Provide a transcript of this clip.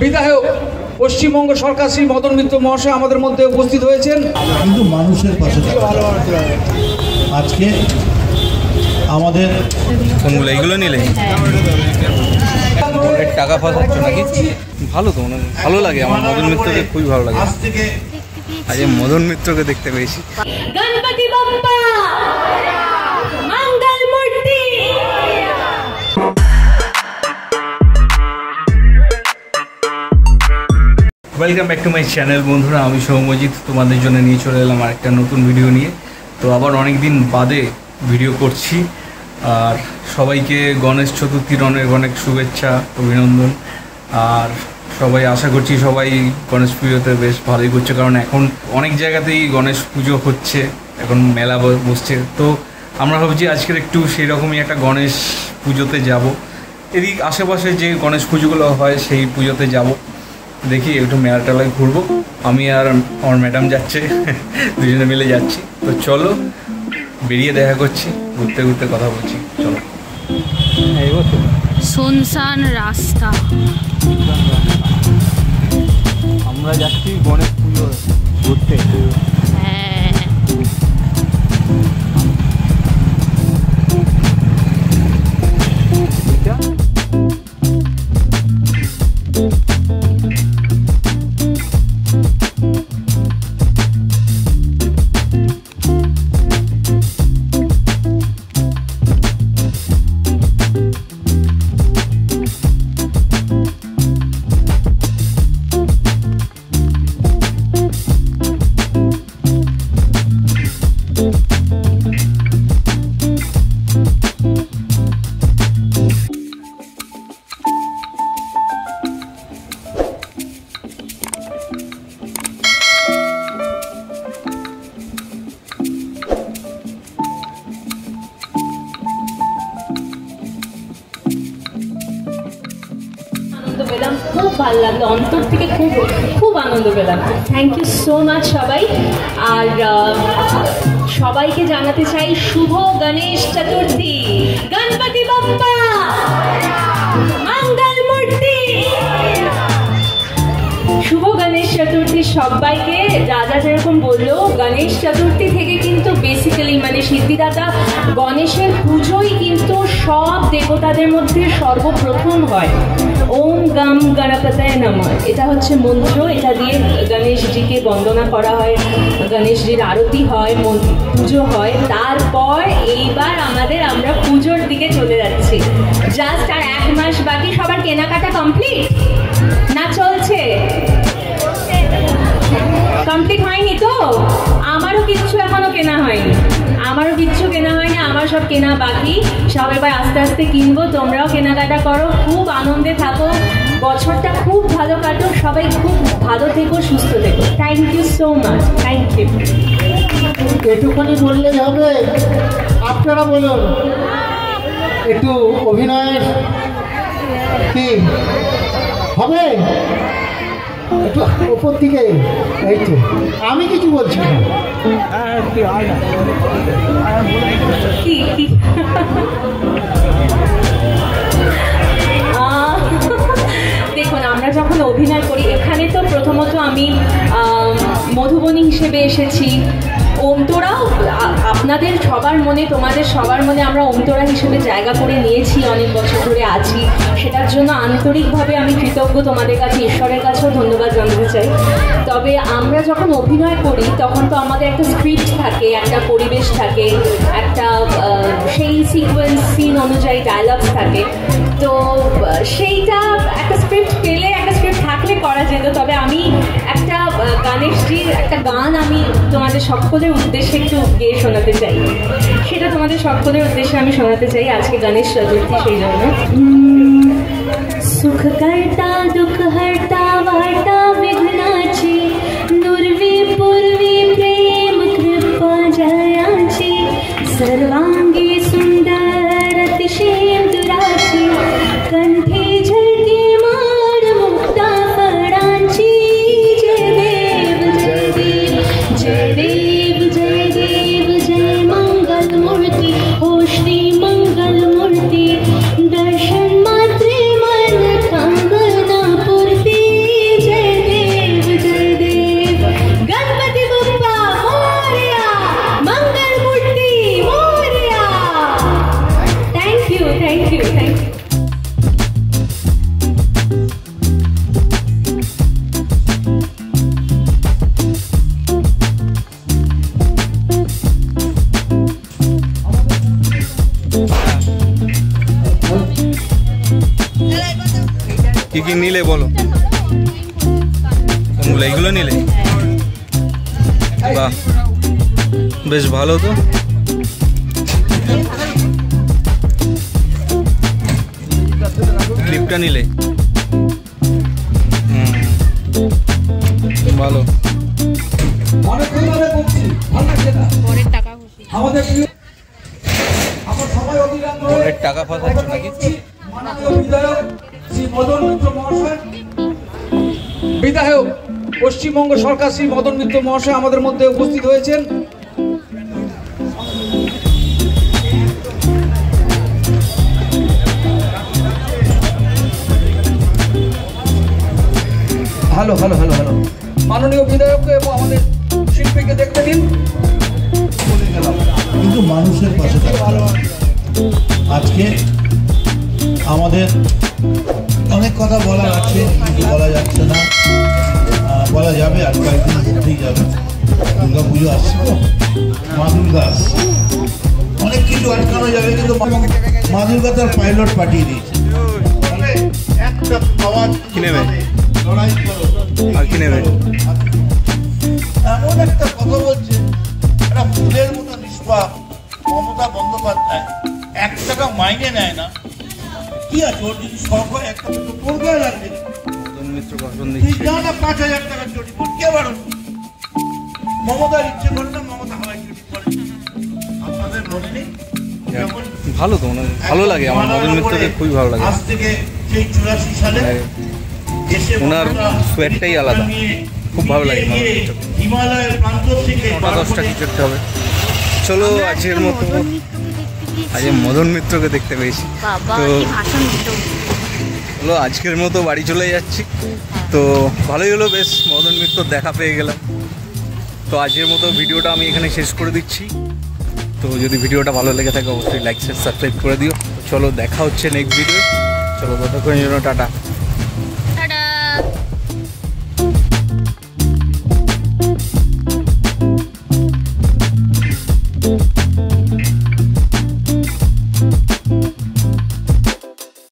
বিধায়ক পশ্চিমবঙ্গ সরকার শ্রী মদন মিত্র মহাশয় আমাদের মধ্যে উপস্থিত হয়েছেন। কিন্তু মানুষের পাশে আজকে আমাদের কোনগুলো এইগুলো নিলে টাকা ফাঁসাচ্ছ নাকি? ভালো তো মনে ভালো লাগে, আমার মদন মিত্রকে খুবই ভালো লাগে। আজ মদন মিত্রকে দেখতে পেয়েছি। গণপতি বাপ্পা মঙ্গল মূর্তি। Welcome back to my channel বন্ধুরা, আমি সৌম্যজিৎ তোমাদের জন্য নিয়ে চলে এলাম আর একটা নতুন ভিডিও নিয়ে। তো আবার অনেক দিন বাদে ভিডিও করছি, আর সবাইকে গণেশ চতুর্থীর অনেক অনেক শুভেচ্ছা অভিনন্দন। আর সবাই আশা করছি সবাই গণেশ পুজোতে বেশ ভালোই করছে, কারণ এখন অনেক জায়গাতেই গণেশ পুজো হচ্ছে, এখন মেলা বসছে। তো আমরা ভাবছি আজকের একটু সেই রকমই একটা গণেশ পুজোতে যাব। এদিক আশেপাশে যে গণেশ পুজোগুলো হয় সেই পুজোতে যাব, দেখি একটু মেলা টেলায় ঘুরবো। আমি আর আমার ম্যাডাম যাচ্ছে, দুজনে মিলে যাচ্ছি। তো চলো বেরিয়ে দেখা করছি, ঘুরতে ঘুরতে কথা বলছি। চলো। শুনশান রাস্তা, আমরা যাচ্ছি গণেশ পুজো ঘুরতে। খুব ভালো লাগলো, অন্তর থেকে খুব খুব আনন্দ পেলাম। থ্যাংক ইউ সো মাচ সবাই। আর সবাইকে জানাতে চাই শুভ গণেশ চতুর্থী। গণপতি বাপ্পা মঙ্গল মূর্তি। শুভ গণেশ চতুর্থী সবাইকে। রাজা যেরকম বললো, গণেশ চতুর্থী থেকে কিন্তু বেসিক্যালি মানে সিদ্ধিদাতা গণেশের পুজোই কিন্তু সব দেবতাদের মধ্যে সর্বপ্রথম হয়। ওম গম গণপতায় নমঃ, এটা হচ্ছে মন্ত্র। এটা দিয়ে গণেশজিকে বন্দনা করা হয়, গণেশজির আরতি হয়, পুজো হয়। তারপর এইবার আমরা পুজোর দিকে চলে যাচ্ছি। জাস্ট আর 1 মাস বাকি। সবার কেনাকাটা কমপ্লিট না চলছে? কমপ্লিট হয়নি তো? আমারও কিচ্ছু এখনো কেনা হয়নি, আমার সব কেনা বাকি। সব এবার আস্তে আস্তে কিনবো। তোমরাও কেনাকাটা করো, খুব আনন্দে থাকো, বছরটা খুব ভালো কাটো। সবাই খুব ভালো থেকো, সুস্থ থেকো। Thank you so much. Thank you. এটুকুনি বললেই হবে? আপনারা বলুন, একটু অভিনয়ের কি হবে? একটু ওপর দিকে। এই তো, আমি কিছু বলছি না। দেখুন, আমরা যখন অভিনয় করি এখানে, তো প্রথমত আমি মধুবনী হিসেবে এসেছি। অন্তরাও আপনাদের সবার মনে, তোমাদের সবার মনে আমরা অন্তরা হিসেবে জায়গা করে নিয়েছি, অনেক বছর ধরে আছি। সেটার জন্য আন্তরিকভাবে আমি কৃতজ্ঞ তোমাদের কাছে, ঈশ্বরের কাছেও ধন্যবাদ জানাতে চাই। তবে আমরা যখন অভিনয় করি তখন তো আমাদের একটা স্ক্রিপ্ট থাকে, একটা পরিবেশ থাকে, একটা সেই সিকোয়েন্স সিন অনুযায়ী ডায়লগস থাকে। তো সেইটা একটা স্ক্রিপ্ট পেলে, একটা স্ক্রিপ্ট থাকলে করা যেত। তবে আমি একটা গণেশজির একটা গান আমি তোমাদের সকলের উদ্দেশ্যে একটু গেয়ে শোনাতে চাই। সেটা তোমাদের সকলের উদ্দেশ্যে আমি শোনাতে চাই। আজকে গণেশ চতুর্থী, সেই জন্য। সুখ কর্তা দুঃখ হর্তা বার্তা বিঘ্নাচি, দুর্বি পূর্বি প্রেম কৃপা জয়াচি, सर्वांगी सुंदर अतिशेंदुराची, कंठे झळके माळ मुक्ता फळांची, जय देव जय देव जय देव जय देव जय मंगल मूर्ती, ओ श्री मंगल मूर्ती, दर्शन কি কি নিলে বলো, কোনগুলো? এইগুলো নিলে? বাহ, বেশ ভালো তো। ক্লিপটা নিলে? ভালো। অনেক ধরে বলছি, ভালো লাগছে না। আমাদের আমার সবাই অবিরাম রয়ে অনেক টাকা ফাঁসাচ্ছ নাকি? মাননীয় বিধায়ক শ্রী মদন মিত্র মহাশয়, বিধায়ক পশ্চিমবঙ্গ সরকার শ্রী মদন মিত্র মহাশয় আমাদের মধ্যে উপস্থিত হয়েছেন। হ্যালো হ্যালো হ্যালো হ্যালো মাননীয় বিধায়ককে এবং আমাদের শিল্পীকে দেখতে দিন। বলে গেলাম, কিন্তু মানুষের পাশে থাকতে হবে। আজকে আমাদের অনেক কথা বলার আছে, কিন্তু বলা যাচ্ছে না, বলা যাবে আর কয়েকদিন মধ্যেই যাবে। দুর্গা পুজো আসছে তো, মা দুর্গা আসছে, অনেক কিছু আটকানো যাবে, কিন্তু মা দুর্গা তার পাইলট পাঠিয়ে দিয়েছে। তাহলে একটা আওয়াজ কি নেবে? লড়াই করো। আর কি নেবে? এমন একটা কথা বলছে, একটা ফুলের মতো নিষ্পাপ মমতা বন্দ্যোপাধ্যায় 1 টাকা মাইনে নেয় না। কি আছে ওর যদি শখ হয় 1 টাকা তো তোর গায়ে লাগবে। মদন মিত্র ভাষণ তুই দিচ্ছে। যা না 5,000 টাকা চুরি কর, কে বারণ? মমতার ইচ্ছে করে না, মমতা হাওয়ায় চুরি করে। আপনাদের মনে নেই যখন ভালো তো, মানে ভালো লাগে আমার মদন মিত্রকে, খুবই ভালো লাগে। আজ থেকে সেই 84 সালে দেশে ওনার সোয়েটটাই আলাদা, খুব ভালো লাগে মদন মিত্রকে। হিমালয়ের প্রান্ত থেকে 9টা-10টা কিছু একটা হবে। চলো আজকের মতো, আজ মদন মিত্রকে দেখতে পেয়েছি তো চলো আজকের মতো বাড়ি চলে যাচ্ছি। তো ভালোই হলো, বেশ মদন মিত্র দেখা পেয়ে গেলাম। তো আজকের মতো ভিডিওটা আমি এখানে শেষ করে দিচ্ছি। তো যদি ভিডিওটা ভালো লেগে থাকে অবশ্যই লাইক শেয়ার সাবস্ক্রাইব করে দিও। চলো দেখা হচ্ছে নেক্সট ভিডিও। চলো ততক্ষণের জন্য টাটা।